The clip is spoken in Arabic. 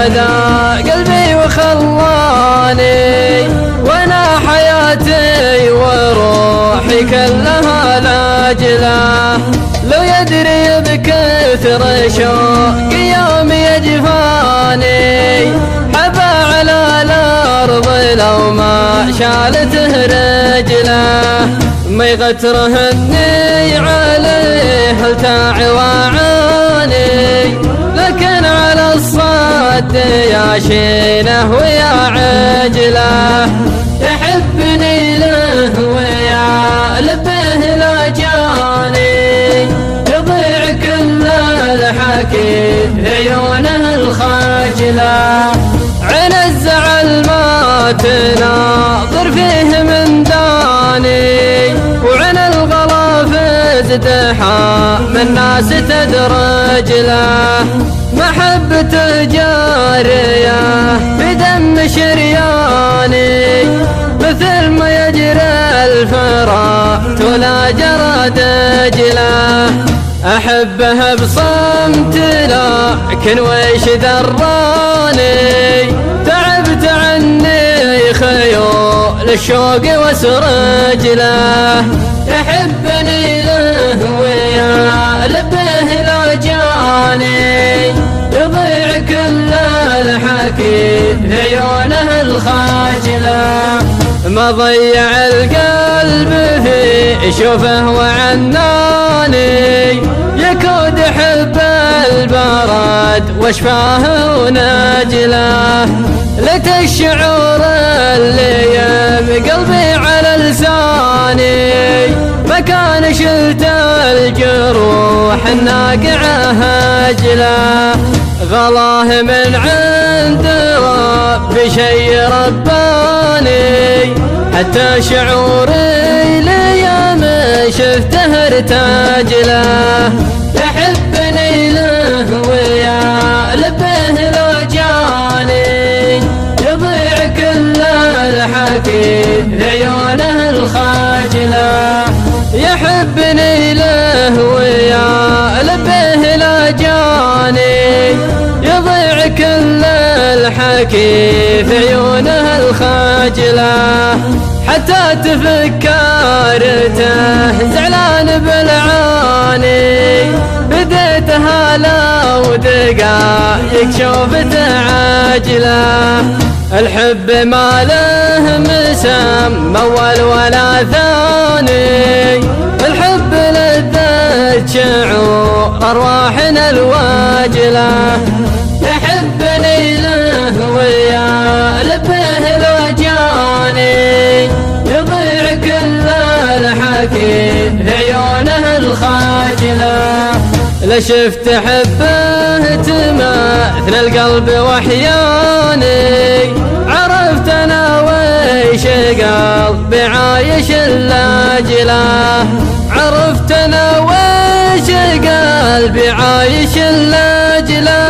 فدا قلبي وخلاني، وانا حياتي وروحي كلها لاجله. لو يدري بكثر شوق يوم يجفاني، حبا على الارض لو ما شالته رجله. ما يغتره اني عليه التاع وعاني، لكن على الصد يا شينه ويا عجله. يحبني له ويا لبه لا جاني، يضيع كل الحكي عيونه الخاجله. عين الزعل ما تناظر فيه من داني، وعين الغلافز تحام الناس تدرج له. محبته جارية بدم شرياني، مثل ما يجري الفرات ولا جرى دجله. أحبه بصمت لكن ويش دراني، تعبت عني خيول الشوق وسرجله. يحبني له ويا لبه لا جاني، يضيع كل الحكي عيونه الخاجله. ما ضيع القلب في شوفه وعناني، يكود حب البرد وشفاه ونجله. لك الشعور اللي بقلبي على لساني، مكان شلت الجروح الناقعه هجله. غلاه من عند ربي شي رباني، حتى شعوري ليام شفته ارتاج له. يحبني له ويا لبه لا جاني، يضيع كل الحكي عيونه الخاجله. يحبني له ويا لبه لا جاني، يضيع كل الحكي في عيونه الخاجله. حتى تفكرته زعلان بالعاني، بديتها لو دقايق شوفته عاجله. الحب ما له مسمى اول ولا ثاني، الحب لذة شعور ارواحنا الواجله. يحبني له ويا لبه لا جاني، يضيع كل الحكي عيونه الخاجله. لشفت حبه تمثل القلب وحياني، عرفت انا ويش قلبي عايش لاجله. عرفت انا ويش قلبي عايش لاجله.